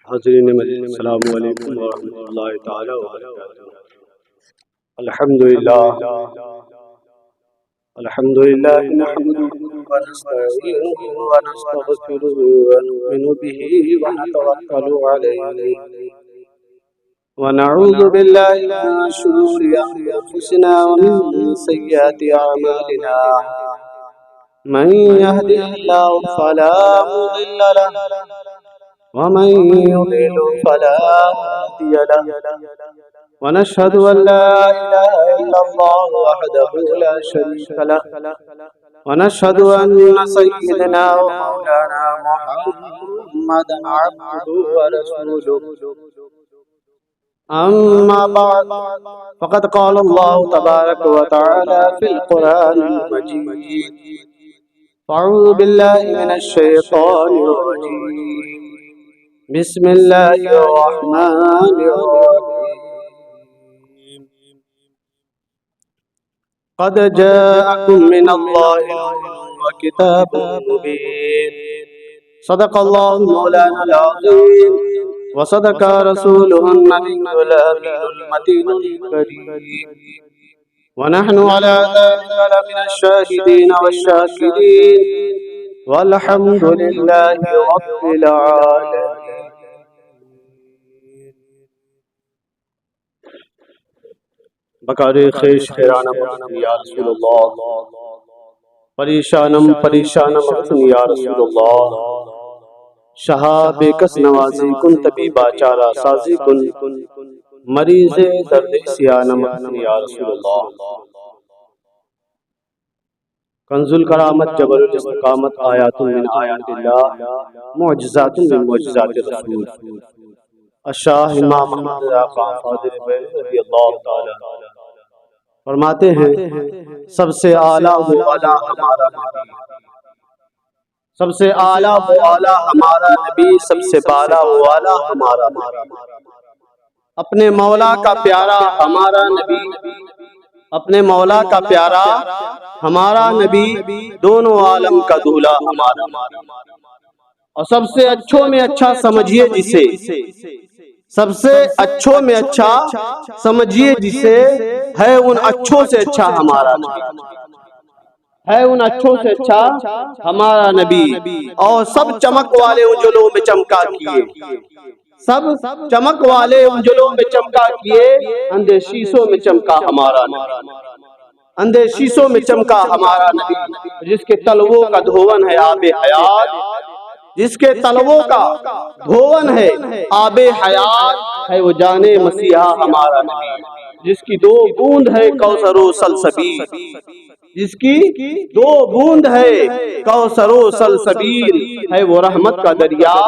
حاضرین مجلس، السلام علیکم ورحمۃ اللہ تعالی وبرکاتہ۔ الحمدللہ نحمده ونستعینه ونستغفره ونؤمن به ونتوکل علیہ ونعوذ باللہ من شرور انفسنا ومن سیئات اعمالنا، من يهده الله فلا مضل له ومن يضلل فلا هادي له، ونشهد أن لا إله إلا الله وحده لا شريك له، ونشهد أن سيدنا ومولانا محمدا عبده ورسوله. أما بعد، فقد قال الله تبارك وتعالى في القرآن المجيد: أعوذ بالله من الشيطان الرجيم، بسم الله الرحمن الرحيم. قد جاءكم من الله وكتاب مبين. صدق الله مولانا العظيم وصدق رسوله النبي الأمين المتين الكريم، ونحن على ذلك لمن الشاهدين والشاكرين، والحمد لله رب العالمين. بکار خیش خیرانم یا رسول اللہ، پریشانم اکسن یا رسول اللہ، شہا بے کس نوازی کن طبیبہ چارہ سازی کن، مریض درد سیانم اکسن یا رسول اللہ. کنز الکرامت جبل الاستقامت، آیات من آیات اللہ، معجزات من معجزات الرسول. الشاہ امام محمد رضا خان فاضل رضی اللہ تعالی فرماتے ہیں: سب سے اعلیٰ و اعلیٰ ہمارا نبی، سب سے اعلیٰ و اعلیٰ ہمارا نبی، سب سے بالا و اعلیٰ ہمارا نبی، اپنے مولا کا پیارا ہمارا نبی، اپنے مولا کا پیارا ہمارا نبی، دونوں عالم کا دولہ ہمارا نبی. اور سب سے اچھوں میں اچھا سمجھیے جسے، سب سے اچھوں میں اچھا سمجھیے جسے، ہے ان اچھوں سے اچھا ہمارا نبی، ہے ان اچھوں سے اچھا ہمارا نبی. اور سب چمک والے اجلوں میں چمکا کیے، سب چمک والے اجلوں میں چمکا کیے، اندھے شیشوں میں چمکا ہمارا نبی، اندھے شیشوں میں چمکا ہمارا نبی. جس کے تلووں کا دھون ہے آب حیات، جس کے تلووں کا دھون ہے آب حیات، ہے وہ جانے مسیحا ہمارا نبی. جس کی دو بوند ہے کوثر و سلسبیل، جس کی دو بوند ہے کوثر و سلسبیل، ہے وہ رحمت کا دریا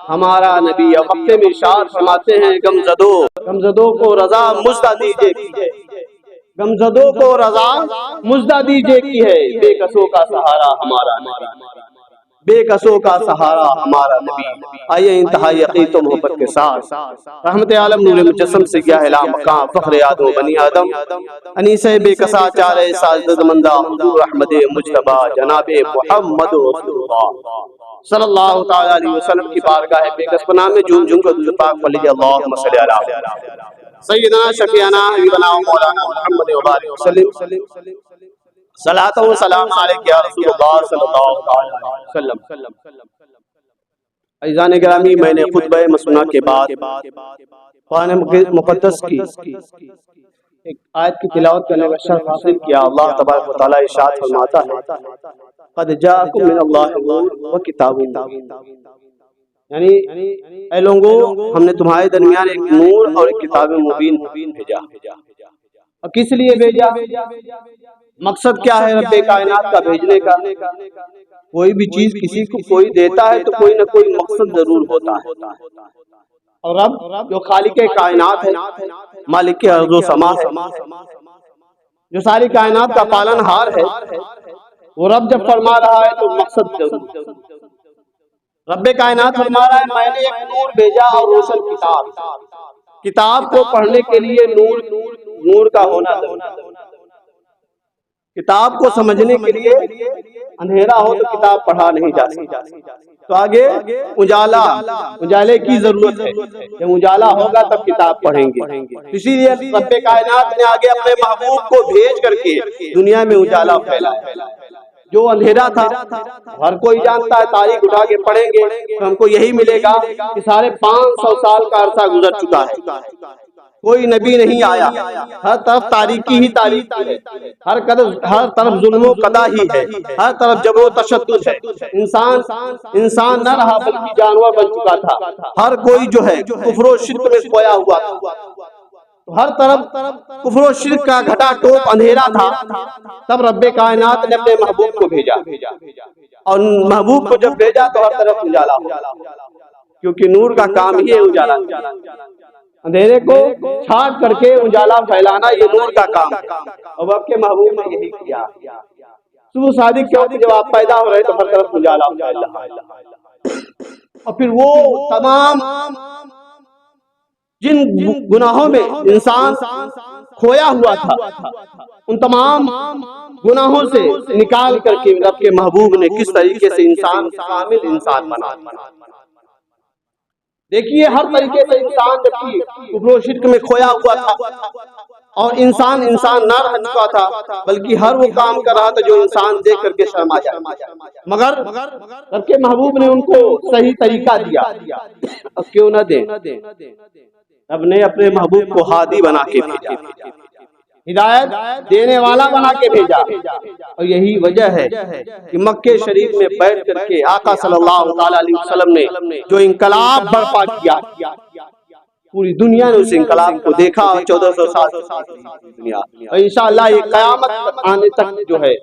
ہمارا نبی. اور مکے میں ارشاد فرماتے ہیں: غمزدوں کو رضا مژدہ دیجے کی ہے، غمزدوں کو رضا مژدہ دیجے کی ہے، بے کسوں کا سہارا ہمارا نبی، بے کسوں کا سہارا ہمارا نبی. آئیے انتہائی عقیدت و محبت کے ساتھ رحمت عالم نور مجسم سے کیا ہے لا مقام فخر آدم و بنی آدم، انیس بے کسا چارے ساجد مندہ، حضور احمد مجتبی جناب محمد رسول اللہ صلی اللہ تعالی علیہ وسلم کی بارگاہ بے کس پناہ میں جھوم جھوم کر درود پاک پڑھ لیجیے: اللہم صلی علی سیدنا شفیعنا حبیبنا مولانا محمد وبارک وسلم. صلاۃ و سلام علیک یا رسول اللہ صلی اللہ علیہ وسلم. عزیزان گرامی، میں نے خطبہ مسنونہ کے بعد قرآن مقدس کی ایک آیت کی تلاوت کرنے کا شرف حاصل کیا. اللہ تبارک و تعالی ارشاد فرماتا ہے: قد جاءکم من اللہ نور و کتاب مبین. یعنی اے لوگوں، ہم نے تمہارے درمیان ایک نور اور ایک کتاب مبین بھیجا. اور کس لیے بھیجا؟ مقصد کیا ہے رب کائنات کا بھیجنے کا؟ کوئی بھی چیز کسی کو کوئی دیتا ہے تو کوئی نہ کوئی مقصد ضرور ہوتا ہے. اور رب جو خالق کائنات ہے، مالک ارض و سما ہے، جو ساری کائنات کا پالن ہار ہے، وہ رب جب فرما رہا ہے تو مقصد ضرور. رب کائنات فرما رہا ہے: میں نے ایک نور بھیجا اور روشن کتاب. کتاب کو پڑھنے کے لیے نور کا ہونا ضروری. کتاب کو سمجھنے کے لیے اندھیرا ہو تو کتاب پڑھا نہیں جا سکتا. تو آگے اجالے کی ضرورت ہے. جب اجالا ہوگا تب کتاب پڑھیں گے. اسی لیے رب کائنات نے آگے اپنے محبوب کو بھیج کر کے دنیا میں اجالا پھیلایا. جو اندھیرا تھا ہر کوئی جانتا ہے، تاریخ اٹھا کے پڑھیں گے تو ہم کو یہی ملے گا کہ 550 سال کا عرصہ گزر چکا ہے، کوئی نبی نہیں آیا، ہر طرف تاریکی ہی تاریکی ہے، ہر طرف ظلم و قضا ہی ہے، ہر طرف جبر و تشدد ہے. انسان نہ رہا بلکہ جانور بن چکا تھا. ہر کوئی جو ہے کفر و شرک میں کھویا ہوا تھا. ہر طرف کفر و شرک کا گھٹا ٹوپ اندھیرا تھا. تب رب کائنات نے اپنے محبوب کو بھیجا، اور محبوب کو جب بھیجا تو ہر طرف اجالا ہو، کیونکہ نور کا کام ہی ہے اجالا. اندھیرے کو چھانٹ کر کے اجالا پھیلانا یہ نور کا کام ہے، اور آپ کے محبوب نے یہی کیا. صبح صادق کے وقت جب آپ پیدا ہو رہے تو ہر طرف اجالا پھیل رہا ہے. اور پھر وہ تمام جن گناہوں میں انسان کھویا ہوا تھا، ان تمام گناہوں سے نکال کر کے رب کے محبوب نے کس طریقے سے انسان کامل انسان بنا. دیکھیے ہر طریقے سے انسان جبکہ کفر و شرک میں کھویا ہوا تھا اور انسان نہ رہ چکا تھا، بلکہ ہر وہ کام کر رہا تھا جو انسان دیکھ کر کے شرما جائے، مگر رب کے محبوب نے ان کو صحیح طریقہ دیا. اب کیوں نہ دیں؟ رب نے اپنے محبوب کو ہادی بنا کے بھیجا، ہدایت دینے والا بنا کے بھیجا. اور یہی وجہ ہے کہ مکہ شریف میں بیٹھ کر کے آقا صلی اللہ تعالی علیہ وسلم نے جو انقلاب برپا کیا، پوری دنیا نے اس انقلاب کو دیکھا. 1400 سال دنیا، اور انشاءاللہ یہ قیامت آنے تک جو ہے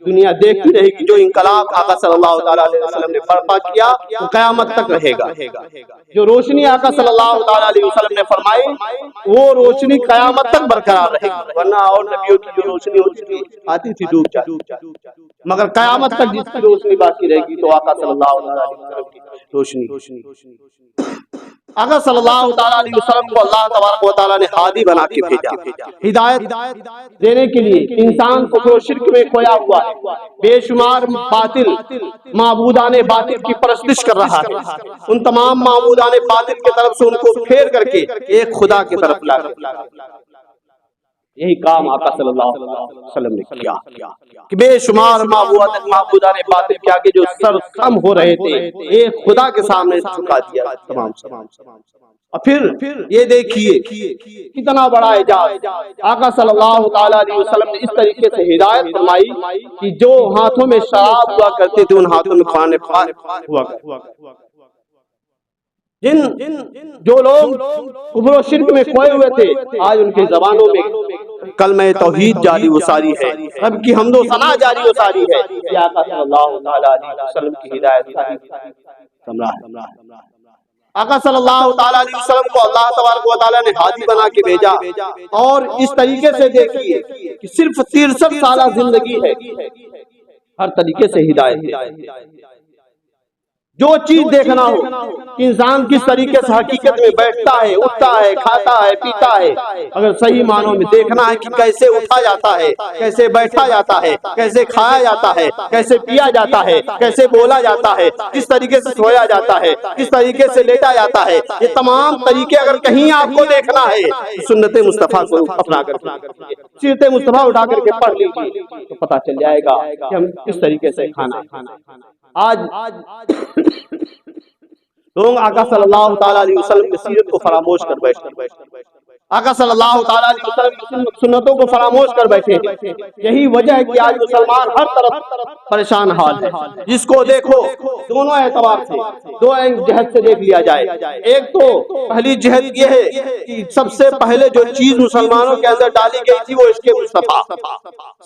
دنیا دیکھتی رہے گی. جو انقلاب آقا صلی اللہ تعالی علیہ وسلم نے برپا کیا وہ قیامت تک رہے گا. جو روشنی آقا صلی اللہ تعالی علیہ وسلم نے فرمائی وہ روشنی قیامت تک برقرار رہے گی. ورنہ اور نبیوں کی جو روشنی ہوتی تھی آتی تھی ڈوب جاتی، مگر قیامت تک جس کی روشنی باقی رہے گی تو آقا صلی اللہ تعالی علیہ وسلم کی روشنی. آقا صلی اللہ تعالی علیہ وسلم کو اللہ تبارک و تعالی نے ہادی بنا کے بھیجا، ہدایت دینے کے لیے. انسان کفر و شرک میں کھویا ہوا ہے، بے شمار باطل معبودان باطل کی پرستش کر رہا ہے. ان تمام معبودان باطل کی طرف سے ان کو پھیر کر کے ایک خدا کی طرف لا. یہی کام آقا صلی اللہ علیہ وسلم نے کیا کہ بے شمار معبودان باطل کے آگے جو سر خم ہو رہے تھے ایک خدا کے سامنے جھکا دیا تمام. اور پھر یہ دیکھیے کتنا بڑا اعجاز، آقا صلی اللہ تعالی علیہ وسلم نے اس طریقے سے ہدایت فرمائی کہ جو ہاتھوں میں شراب ہوا کرتے تھے ان ہاتھوں میں کھانے ہوا کرتے. جو لوگ کفر و شرک میں کھوئے ہوئے تھے آج ان کی زبانوں میں کلمہ توحید جاری و ساری ہے، رب کی حمد و ثنا جاری و ساری ہے. یہ آقا صلی اللہ تعالی علیہ وسلم کی ہدایت ہے. آقا صلی اللہ تعالی علیہ وسلم کو اللہ تبارک و تعالی نے ہادی بنا کے بھیجا. اور اس طریقے سے دیکھیے کہ صرف 63 سالہ زندگی ہے، ہر طریقے سے ہدایت. جو چیز دیکھنا ہو کہ انسان کس طریقے سے حقیقت میں بیٹھتا ہے، اٹھتا ہے، کھاتا ہے، پیتا ہے، اگر صحیح معنوں میں دیکھنا ہے کہ کیسے اٹھا جاتا ہے، کیسے بیٹھا جاتا ہے، کیسے کھایا جاتا ہے، کیسے پیا جاتا ہے، کیسے بولا جاتا ہے، کس طریقے سے سویا جاتا ہے، کس طریقے سے لیٹا جاتا ہے، یہ تمام طریقے اگر کہیں آپ کو دیکھنا ہے سنت مصطفیٰ کو اپنا کر کے سیرت مصطفیٰ اٹھا کر کے پڑھ لیجیے تو پتہ چل جائے گا کہ ہم کس طریقے سے کھانا ہے. آج لوگ آقا صلی اللہ تعالی علیہ وسلم کی سیرت کو فراموش کر بیٹھے، آقا صلی اللہ تعالی علیہ وسلم کی سنتوں کو فراموش کر بیٹھے. یہی وجہ ہے کہ آج مسلمان ہر طرف پریشان حال ہے. جس کو دیکھو دونوں اعتبار سے، دو جہت سے دیکھ لیا جائے. ایک تو پہلی جہت یہ ہے کہ سب سے پہلے جو چیز مسلمانوں کے اندر ڈالی گئی تھی وہ عشق مصطفیٰ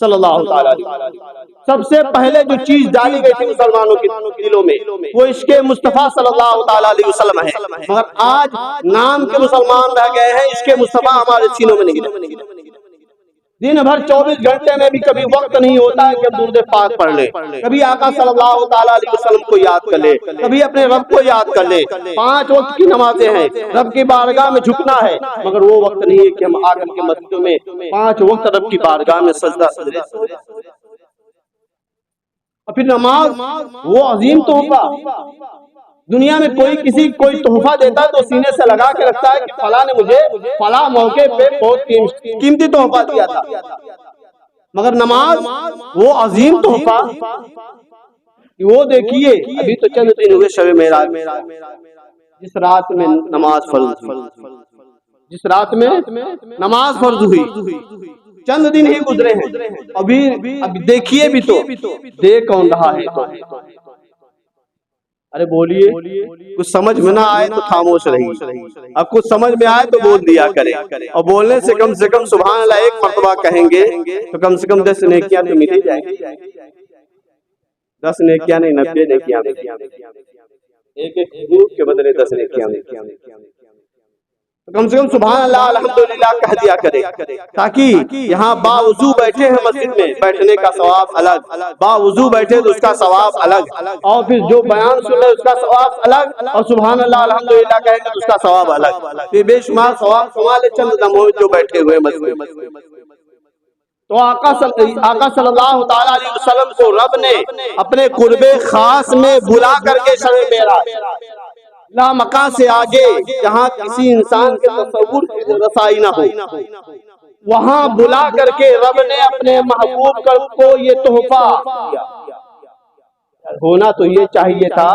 صلی اللہ تعالی علیہ وسلم. سب سے پہلے جو چیز ڈالی گئی تھی مسلمانوں کے دلوں میں وہ عشق مصطفیٰ صلی اللہ تعالی علیہ وسلم ہے. مگر آج نام کے مسلمان رہ گئے ہیں، عشق مصطفیٰ ہمارے سینوں میں نہیں. دن بھر 24 گھنٹے میں بھی کبھی وقت نہیں ہوتا ہے کہ درود پاک پڑھ لے، کبھی آقا صلی اللہ تعالی علیہ وسلم کو یاد کر لے، کبھی اپنے رب کو یاد کر لے. 5 وقت کی نمازیں ہیں، رب کی بارگاہ میں جھکنا ہے، مگر وہ وقت نہیں ہے کہ ہم آ کر کے مسجدوں میں 5 وقت رب کی بارگاہ میں سجدہ. اور پھر نماز وہ عظیم تحفہ، دنیا میں کوئی تحفہ دیتا ہے تو سینے سے لگا کے رکھتا ہے کہ فلاں نے مجھے فلاں موقع پہ بہت قیمتی تحفہ دیا تھا، مگر نماز وہ عظیم تحفہ، وہ دیکھیے ابھی تو چند دن ہوئے شب معراج، جس رات میں نماز فرض ہوئی، جس رات میں نماز فرض ہوئی، چند دن ہی گزرے ہیں، ابھی دیکھیے بھی تو دیکھ کون رہا ہے تو ارے بولیے، کچھ سمجھ میں نہ آئے تو خاموش رہیے، اب کچھ سمجھ میں آئے تو بول دیا کرے، اور بولنے سے کم سبحان اللہ ایک مرتبہ کہیں گے تو کم سے کم 10 نیکیاں تو مل ہی جائیں گی، 10 نیکیاں نہیں 90 نیکیاں، ایک حضور کے بدلے 10 نیکیاں، کم سے کم سبحان اللہ الحمدللہ کہہ دیا کرے، تاکہ یہاں باوضو بیٹھے ہیں مسجد میں، بیٹھنے کا ثواب الگ، باوضو بیٹھے تو اس کا ثواب الگ، اور پھر جو بیان سن رہے اس کا ثواب الگ، اور سبحان اللہ الحمدللہ کہیں گے تو اس کا ثواب الگ، یہ بے شمار ثواب سوال چند دموں جو بیٹھے ہوئے مسجد میں۔ تو آقا صلی اللہ تعالی علیہ وسلم کو رب نے اپنے قرب خاص میں بلا کر کے شب معراج، لا مکان سے آگے جہاں کسی انسان کے تصور کی رسائی نہ ہو، وہاں بلا کر کے رب نے اپنے محبوب کو یہ تحفہ دیا۔ ہونا تو یہ چاہیے تھا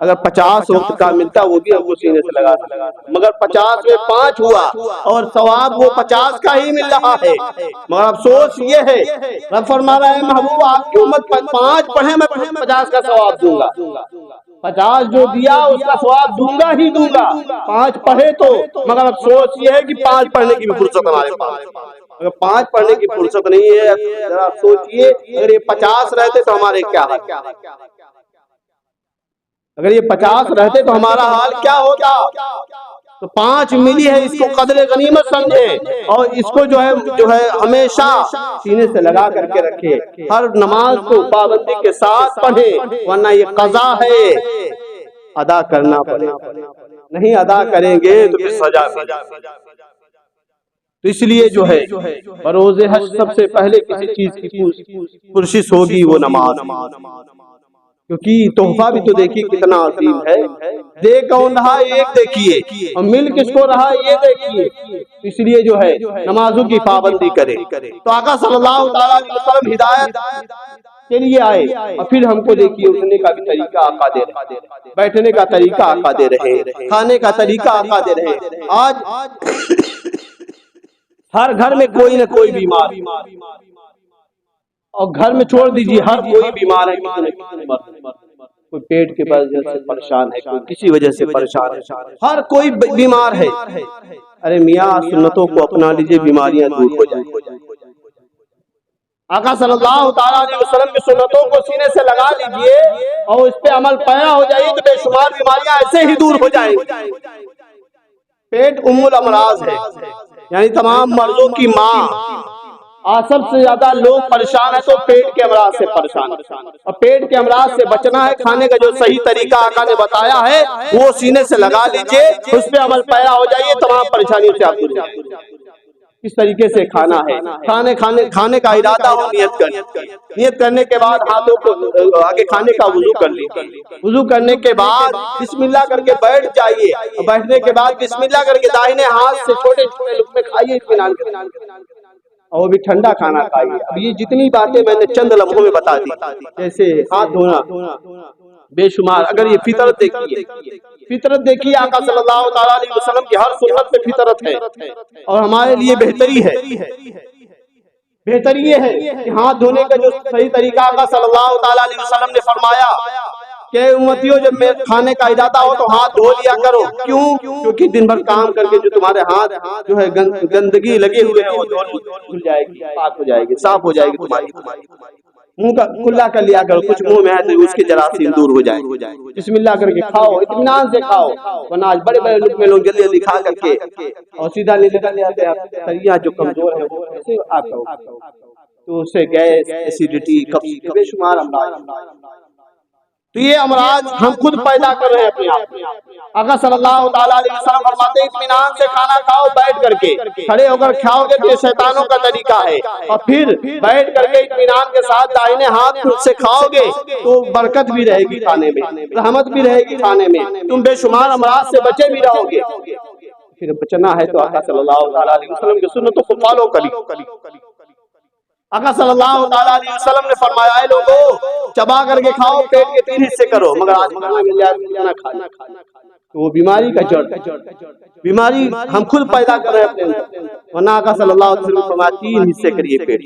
اگر 50 وقت کا ملتا وہ بھی ہم کو سینے سے لگا تھا، مگر 50 میں 5 ہوا اور ثواب وہ 50 کا ہی مل رہا ہے، مگر افسوس یہ ہے رب فرما رہا ہے محبوب آپ کی امت 5 پڑھے میں 50 کا ثواب دوں گا، 50 جو دیا اس کا ثواب دوں گا ہی دوں گا، 5 پڑھے تو، مگر افسوس یہ ہے کہ 5 پڑھنے کی بھی فرصت ہمارے پاس، اگر 5 پڑھنے کی فرصت نہیں ہے، ذرا سوچئے اگر یہ 50 رہتے تو ہمارے کیا حال، اگر یہ 50 رہتے تو ہمارا حال کیا ہوتا؟ تو 5 ملی ہے، اس کو قدر غنیمت سمجھے، اور اس کو جو ہے ہمیشہ سینے سے لگا کر کے رکھے، ہر نماز کو پابندی کے ساتھ پڑھے، ورنہ یہ قضا ہے، ادا کرنا پڑے، نہیں ادا کریں گے تو پھر سزا ملے۔ تو اس لیے جو ہے بروز حشر سب سے پہلے کسی چیز کی پرشش ہوگی وہ نماز، کیونکہ تحفہ بھی تو دیکھیے کتنا عظیم ہے، دے کون رہا ایک دیکھیے اور مل کس کو رہا یہ دیکھیے، اس لیے جو ہے نمازوں کی پابندی کرے۔ تو آقا صلی اللہ علیہ وسلم ہدایت کے لیے آئے، اور پھر ہم کو دیکھیے اٹھنے کا بھی طریقہ آقا دے رہے، بیٹھنے کا طریقہ آقا دے رہے، کھانے کا طریقہ آقا دے رہے۔ آج ہر گھر میں کوئی نہ کوئی بیمار، اور گھر میں چھوڑ دیجیے ہر کوئی بیمار ہے، کوئی پیٹ کے وجہ سے پریشان ہے، کوئی کسی وجہ سے پریشان ہے، ہر کوئی بیمار ہے۔ ارے میاں سنتوں کو اپنا لیجئے، بیماریاں دور ہو جائیں۔ آقا صلی اللہ تعالیٰ علیہ وسلم کی سنتوں کو سینے سے لگا لیجئے اور اس پہ عمل پیرا ہو جائیے تو بے شمار بیماریاں ایسے ہی دور ہو جائیں گی۔ پیٹ ام الامراض ہے، یعنی تمام مرضوں کی ماں، آج سب سے زیادہ لوگ پریشان ہیں تو پیٹ کے امراض سے پریشان ہیں، اور پیٹ کے امراض سے بچنا ہے، کھانے کا جو صحیح طریقہ آقا نے بتایا ہے وہ سینے سے لگا لیجئے، اس پہ عمل پیرا ہو جائیے، تمام پریشانیوں سے آپ دور ہو جائیں۔ کس طریقے سے کھانا ہے، کھانے کا ارادہ ہو، نیت کرنے کے بعد ہاتھوں کو آگے کھانے کا وضو کر لیجیے، وضو کرنے کے بعد بسم اللہ کر کے بیٹھ جائیے، اور بیٹھنے کے بعد بسم اللہ کر کے داہنے ہاتھ سے چھوٹے چھوٹے لقمے کھائیے، اطمینان کے ساتھ، اور وہ بھی ٹھنڈا کھانا کھائیے۔ اب یہ جتنی باتیں میں نے چند لمحوں میں بتا دی، جیسے ہاتھ دھونا، بے شمار، اگر یہ فطرت دیکھیے آقا صلی اللہ تعالیٰ علیہ وسلم کی ہر سنت پہ فطرت ہے، اور ہمارے لیے بہتری یہ ہے کہ ہاتھ دھونے کا جو صحیح طریقہ آقا صلی اللہ تعالیٰ علیہ وسلم نے فرمایا کہ امتیوں جب کھانے کا ارادہ ہو تو ہاتھ دھو لیا کرو، کیوں؟ کیونکہ دن بھر کام کر کے جو تمہارے ہاتھ جو ہے گندگی لگے ہوئے ہیں وہ دھل جائے گی، پاک ہو جائے گی، صاف ہو جائے گی تمہاری۔ منہ کا کلا کر لیا کرو، کچھ منہ میں ہے تو اس کے جراثیم دور ہو جائے، بسم اللہ کر کے کھاؤ، اطمینان سے کھاؤ، ورنہ آج بڑے بڑے لوگ میں لوگ جلدی جلدی کھا کر کے اور سیدھا نکل جاتے ہیں، سریاں جو کمزور ہیں وہ ایسے آتا ہو تو اس سے گیس، ایسیڈیٹی، کبھی بے شمار امراض۔ تو یہ امراض ہم خود پیدا کر رہے ہیں اپنے آپ۔ آقا صلی اللہ تعالیٰ علیہ وسلم فرماتے ہیں اطمینان سے کھانا کھاؤ بیٹھ کر کے، کھڑے ہو کر کھاؤ گے تو یہ شیطانوں کا طریقہ ہے، اور پھر بیٹھ کر کے اطمینان کے ساتھ دائنے ہاتھ خود سے کھاؤ گے تو برکت بھی رہے گی کھانے میں، رحمت بھی رہے گی کھانے میں، تم بے شمار امراض سے بچے بھی رہو گے۔ پھر بچنا ہے تو آقا صلی اللہ تعالیٰ علیہ وسلم کی سنتوں کو فالو کری۔ آقا صلی اللہ تعالیٰ علیہ وسلم نے فرمایا اے لوگو چبا کر کے کھاؤ، پیٹ کے 3 حصے کرو، مگر آج کھانا مل جائے نہ کھانا، تو وہ بیماری کا جڑ، بیماری ہم خود پیدا کر رہے ہیں اپنے اندر۔ ورنہ آقا صلی اللہ علیہ وسلم نے فرمایا 3 حصے کریے پیٹ،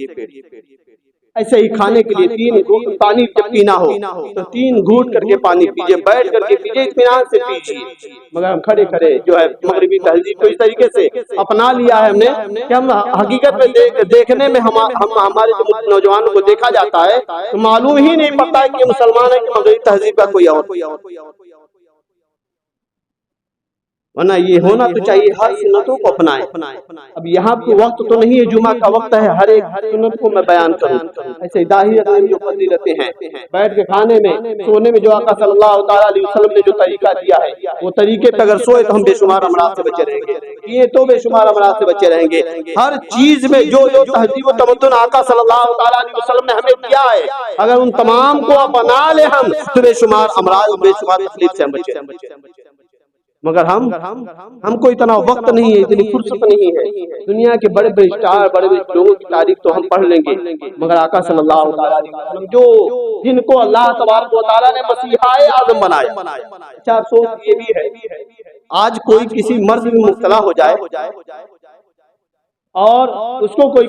ایسے ہی کھانے کے لیے 3 گھونٹ پانی جب پینا ہو تو 3 گھونٹ کر کے پانی پیجئے، بیٹھ کر کے پیجئے، اطمینان سے پیجئے۔ مگر ہم کھڑے کھڑے جو ہے مغربی تہذیب کو اس طریقے سے اپنا لیا ہے ہم نے کہ ہم حقیقت میں دیکھنے میں ہمارے جو نوجوانوں کو دیکھا جاتا ہے تو معلوم ہی نہیں پڑتا ہے کہ یہ مسلمان ہے کہ مغربی تہذیب کا کوئی اور۔ ورنہ یہ ہونا تو چاہیے ہر سنتوں کو اپنائیں۔ اب یہاں تو وقت تو نہیں ہے، جمعہ کا وقت ہے، ہر ایک سنت کو میں بیان کروں۔ ایسے داہیت میں جو فضیلتیں ہیں، بیٹھ کے کھانے میں، سونے میں جو آقا صلی اللہ تعالیٰ علیہ وسلم نے جو طریقہ دیا ہے وہ طریقے پہ اگر سوئے تو ہم بے شمار امراض سے بچے رہیں گے، یہ تو بے شمار امراض سے بچے رہیں گے۔ ہر چیز میں جو تہذیب و تمدن آقا صلی اللہ تعالیٰ علیہ وسلم نے ہمیں دیا ہے، اگر ان تمام کو اپنا لے ہم تو بے شمار امراض، بے شمار تکلیف سے ہم بچے رہیں گے۔ مگر ہم کو اتنا وقت نہیں ہے، اتنی فرصت نہیں ہے۔ دنیا کے بڑے بڑے اسٹار، بڑے بڑے لوگوں کی تاریخ تو ہم پڑھ لیں گے، مگر آقا صلی اللہ علیہ وسلم جو جن کو اللہ تبارک و تعالیٰ نے مسیحا اعظم بنایا۔ اچھا افسوس یہ بھی ہے آج کوئی کسی مرض میں مبتلا ہو جائے اور اس کو کوئی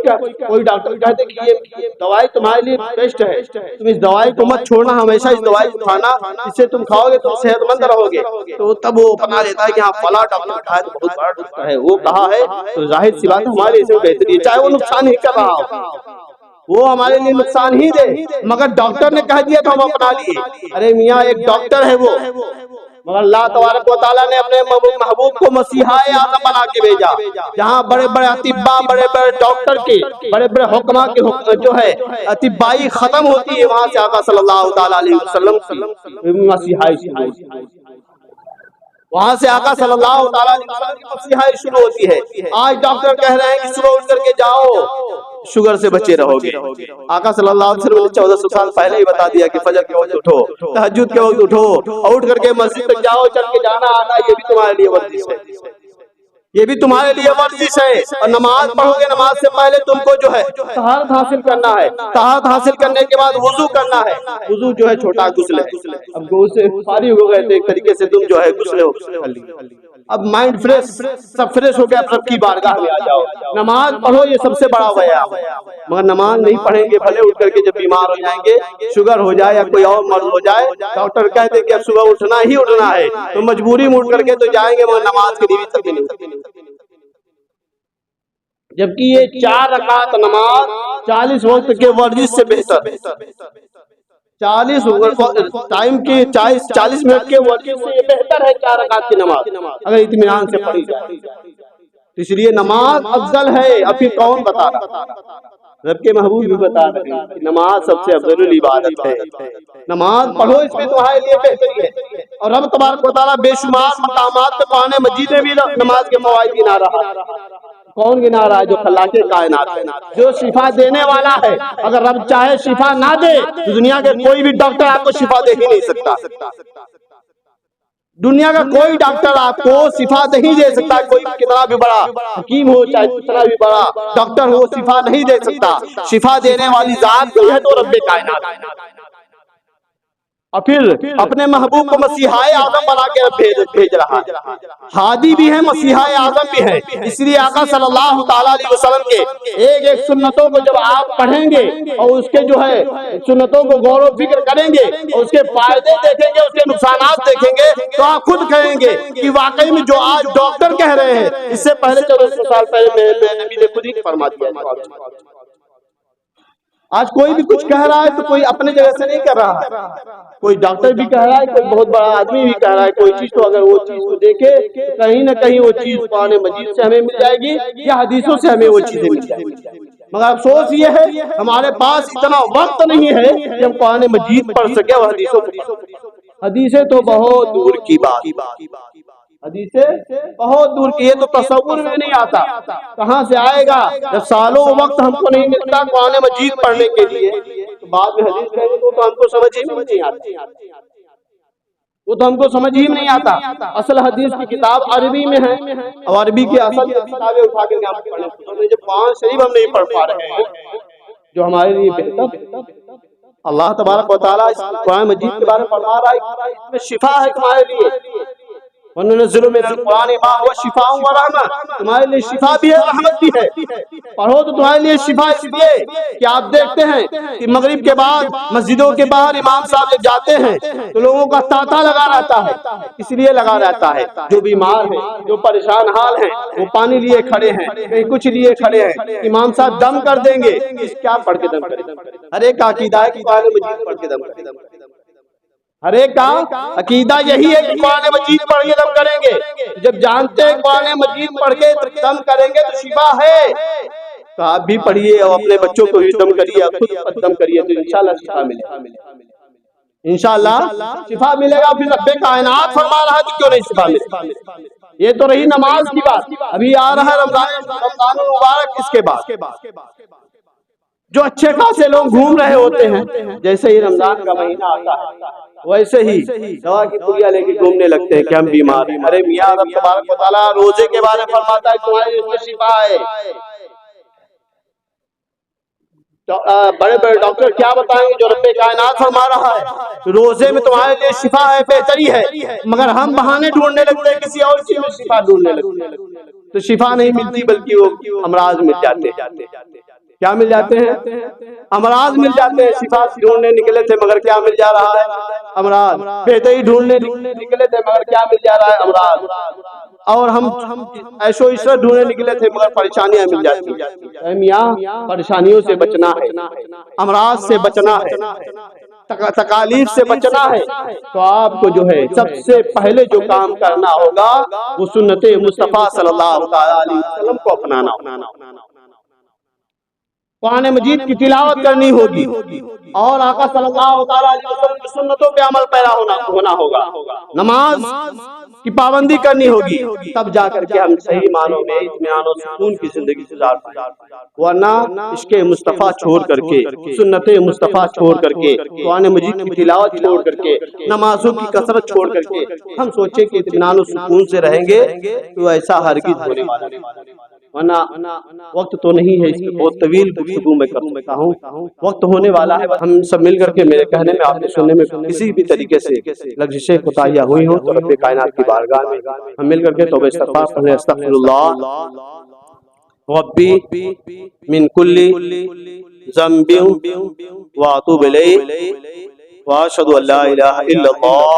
ڈاکٹر کہتے کہ یہ دوائی تمہارے لیے بیسٹ ہے، تم اس دوائی کو مت چھوڑنا، ہمیشہ اس دوائی کو کھانا، اس سے تم کھاؤ گے تو صحت مند رہو گے، تو تب وہ اپنا لیتا ہے کہ ہاں فلاں ڈاکٹر کہا ہے تو بہت بڑا ڈاکٹر ہے، وہ کہا ہے تو ظاہر سی بات ہے ہمارے لیے بہتری ہے، چاہے وہ نقصان ہی کر رہا ہو، وہ ہمارے لیے نقصان ہی دے، مگر ڈاکٹر نے کہہ دیا تو ہم اپنا لیے۔ ارے میاں ایک ڈاکٹر ہے وہ، مگر اللہ تبارک و تعالیٰ نے اپنے محبوب کو مسیحا اعظم بنا کے بھیجا، جہاں بڑے بڑے اطباء، بڑے بڑے ڈاکٹر کے، بڑے بڑے حکماء کے جو ہے اطبائی ختم ہوتی ہے، وہاں سے آقا صلی اللہ تعالیٰ علیہ وسلم کی مسیحائی شروع ہوتی ہے، وہاں سے آقا صلی اللہ تعالیٰ علیہ وسلم کی مسیحائی شروع ہوتی ہے۔ آج ڈاکٹر کہہ رہے ہیں کہ صبح اٹھ کر کے جاؤ شوگر سے بچے رہو گے، آقا صلی اللہ علیہ وسلم نے 1400 سال پہلے ہی بتا دیا کہ فجر کے وقت اٹھو، تہجد کے وقت اٹھو، اور اٹھ کر کے مسجد تک جاؤ، چل کے جانا آنا یہ بھی تمہارے لیے ورزش ہے، یہ بھی تمہارے لیے ورزش ہے۔ اور نماز پڑھو گے، نماز سے پہلے تم کو جو ہے طہارت حاصل کرنا ہے، طہارت حاصل کرنے کے بعد وضو کرنا ہے، وضو جو ہے چھوٹا غسل ہے، اب غسل سے فارغ ہو گئے تو ایک طریقے سے تم جو ہے غسل ہو لی، اب مائنڈ فریش، سب فریش ہو گیا، رب کی بارگاہ میں آ جاؤ، نماز پڑھو، یہ سب سے بڑا ویام ہے۔ مگر نماز نہیں پڑھیں گے، بھلے اٹھ کر کے جب بیمار ہو جائیں گے، شوگر ہو جائے یا کوئی اور مرض ہو جائے، ڈاکٹر کہتے کہ اب صبح اٹھنا ہی اٹھنا ہے، تو مجبوری میں اٹھ کر کے تو جائیں گے، مگر نماز کی نیت تک نہیں، جبکہ یہ 4 رکعت نماز 40 وقت کے ورزش سے بہتر ہے، 40 ٹائم کی 40 منٹ کے ورزش سے یہ بہتر ہے 4 رکعت کی نماز اگر اطمینان سے پڑھی جائے، اس لیے نماز افضل ہے۔ اب پھر کون بتا رہا؟ رب کے محبوب بھی بتا رہے ہیں کہ نماز سب سے افضل العبادت ہے، نماز پڑھو، اس میں تمہارے لیے بہتری ہے۔ اور رب تبارک و تعالیٰ بے شمار مقامات پہ قرآن مجید میں بھی نماز کے فوائد گنا رہا ہے۔ کون گنا رہا ہے؟ جو خلاق کائنات ہے، جو شفا دینے والا ہے۔ اگر رب چاہے شفا نہ دے تو دنیا کے کوئی بھی ڈاکٹر آپ کو شفا دے ہی نہیں سکتا، دنیا کا کوئی ڈاکٹر آپ کو شفا نہیں دے سکتا، کوئی کتنا بھی بڑا حکیم ہو، چاہے کتنا بھی بڑا ڈاکٹر ہو، شفا نہیں دے سکتا۔ شفا دینے والی ذات جو ہے تو رب کائنات ہے، اور پھر اپنے محبوب کو مسیحا اعظم بنا کے بھیج رہا ہے، ہادی بھی ہے، مسیحا اعظم بھی ہے۔ اس لیے آقا صلی اللہ تعالیٰ علیہ وسلم کے ایک ایک سنتوں کو جب آپ پڑھیں گے اور اس کے جو ہے سنتوں کو غور و فکر کریں گے اور اس کے فائدے دیکھیں گے، اس کے نقصانات دیکھیں گے، تو آپ خود کہیں گے کہ واقعی میں جو آج ڈاکٹر کہہ رہے ہیں، اس سے پہلے 1400 سال پہلے میرے نبی نے خود ہی فرما دیا۔ آج کوئی بھی کچھ کہہ رہا ہے تو کوئی اپنے جگہ سے نہیں کر رہا ہے، کوئی ڈاکٹر بھی کہہ رہا ہے، کوئی بہت بڑا آدمی بھی کہہ رہا ہے کوئی چیز، تو اگر وہ چیز کو دیکھے کہیں نہ کہیں وہ چیز قرآن مجید سے ہمیں مل جائے گی یا حدیثوں سے ہمیں وہ چیزیں مل جائیں گی۔ مگر افسوس یہ ہے ہمارے پاس اتنا وقت نہیں ہے کہ ہم قرآن مجید پڑھ سکیں اور حدیثوں کو حدیثیں تو بہت دور کی بات، حدیثیں بہت دور کی، یہ تو تصور میں نہیں آتا، کہاں سے آئے گا؟ جب سالوں وقت ہم کو نہیں ملتا قرآن مجید پڑھنے کے لیے، تو بعد میں حدیث کہیں گے تو ہم کو سمجھ ہی نہیں آتی، وہ تو ہم کو سمجھ ہی نہیں آتا۔ اصل حدیث کی کتاب عربی میں ہے، اور عربی کی اصل کتابیں اٹھا کے ہم پڑھیں، جو قرآن شریف ہم نہیں پڑھ پا رہے ہیں، جو ہمارے لیے بہتر۔ اللہ تبارک و تعالیٰ اس قرآن مجید کے بارے میں فرما رہا ہے اس میں شفا ہے تمہارے لیے، وَنُنَزِّلُ مِنَ الْقُرْآنِ مَا هُوَ شِفَاءٌ وَرَحْمَةٌ، تمہارے لیے شفا بھی ہے رحمت بھی ہے، پڑھو تو تمہارے لیے شفا اس لیے کہ آپ دیکھتے ہیں کہ مغرب کے بعد مسجدوں کے باہر امام صاحب جب جاتے ہیں تو لوگوں کا تانتا لگا رہتا ہے، اس لیے لگا رہتا ہے جو بیمار ہیں، جو پریشان حال ہیں، وہ پانی لیے کھڑے ہیں، کہیں کچھ لیے کھڑے ہیں، امام صاحب دم کر دیں گے، کیا پڑھ کے دم کریں؟ ہر ایک کا عقیدہ ہے کہ قرآن مجید پڑھ کے دم کریں، ہر ایک کا عقیدہ یہی ہے کہ قرآن مجید پڑھ کے دم کریں گے۔ جب جانتے ہیں قرآن مجید پڑھ کے دم کریں گے تو شفا ہے، تو آپ بھی پڑھیے اور اپنے بچوں کو بھی دم کریے، خود دم کریے، تو انشاءاللہ شفا ملے گا، انشاءاللہ شفا ملے گا۔ پھر رب کائنات فرما رہا ہے تو کیوں نہیں شفا ملے گا؟ یہ تو رہی نماز کی بات، ابھی آ رہا ہے رمضان المبارک، اس کے بعد جو اچھے خاصے لوگ گھوم رہے ہوتے ہیں، جیسے ہی رمضان کا مہینہ آتا ہے ویسے ہی دوا کی پڑیا لے کے گھومنے لگتے ہیں کہ ہم بیمار ہیں۔ ارے میاں رب تبارک و تعالیٰ روزے کے بارے میں فرماتا ہے تمہارے لیے شفا ہے۔ بڑے بڑے ڈاکٹر کیا بتائیں گے جو رب کائنات فرما رہا ہے روزے میں تمہارے لیے شفا ہے، بہتری ہے، مگر ہم بہانے ڈھونڈنے لگتے ہیں، کسی اور چیز میں شفا ڈھونڈنے لگتے ہیں، تو شفا نہیں ملتی بلکہ وہ امراض مل جاتے ہیں۔ کیا مل جاتے ہیں؟ امراض مل جاتے ہیں۔ شفا ڈھونڈنے نکلے تھے مگر کیا مل جا رہا ہے؟ امراض۔ بہتری ڈھونڈنے نکلے تھے مگر کیا مل جا رہا ہے؟ امراض۔ اور ہم ایشو عشرت ڈھونڈنے نکلے تھے مگر پریشانیاں مل جاتی ہیں۔ اے میاں پریشانیوں سے بچنا ہے، امراض سے بچنا ہے، تکالیف سے بچنا ہے، تو آپ کو جو ہے سب سے پہلے جو کام کرنا ہوگا وہ سنت مصطفیٰ صلی اللہ علیہ وسلم کو اپنانا ہوگا، قرآن مجید کی تلاوت کرنی ہوگی، اور آقا صلی اللہ علیہ وسلم کی سنتوں پہ عمل پیرا ہونا ہوگا، نماز کی پابندی کرنی ہوگی، تب جا کر کے ہم صحیح معنوں میں اطمینان و سکون کی زندگی گزار پائیں، ورنہ عشق مصطفیٰ چھوڑ کر کے، سنت مصطفیٰ چھوڑ کر کے، قرآن مجید کی تلاوت چھوڑ کر کے، نمازوں کی کثرت چھوڑ کر کے ہم سوچیں کہ اطمینان و سکون سے رہیں گے، تو ایسا ہرگز ہونے والا نہیں، ورنہ وقت تو نہیں ہے، اس میں بہت طویل گفتگو میں کر سکتا ہوں، وقت ہونے والا ہے، ہم سب مل کر کے میرے کہنے میں آپ کے سننے میں کسی بھی طریقے سے لغزشیں کوتاہیاں ہوئی ہوں تو رب کائنات کی بارگاہ میں ہم مل کر کے توبہ استغفار پڑھیں، استغفر اللہ ربی من کل ذنب واتوب الیہ واشہد ان لا الہ الا اللہ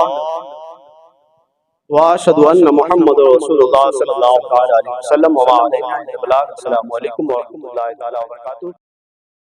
واشهد ان محمد رسول اللہ صلی اللہ علیہ وسلم۔ السلام علیکم ورحمۃ اللہ وبرکاتہ۔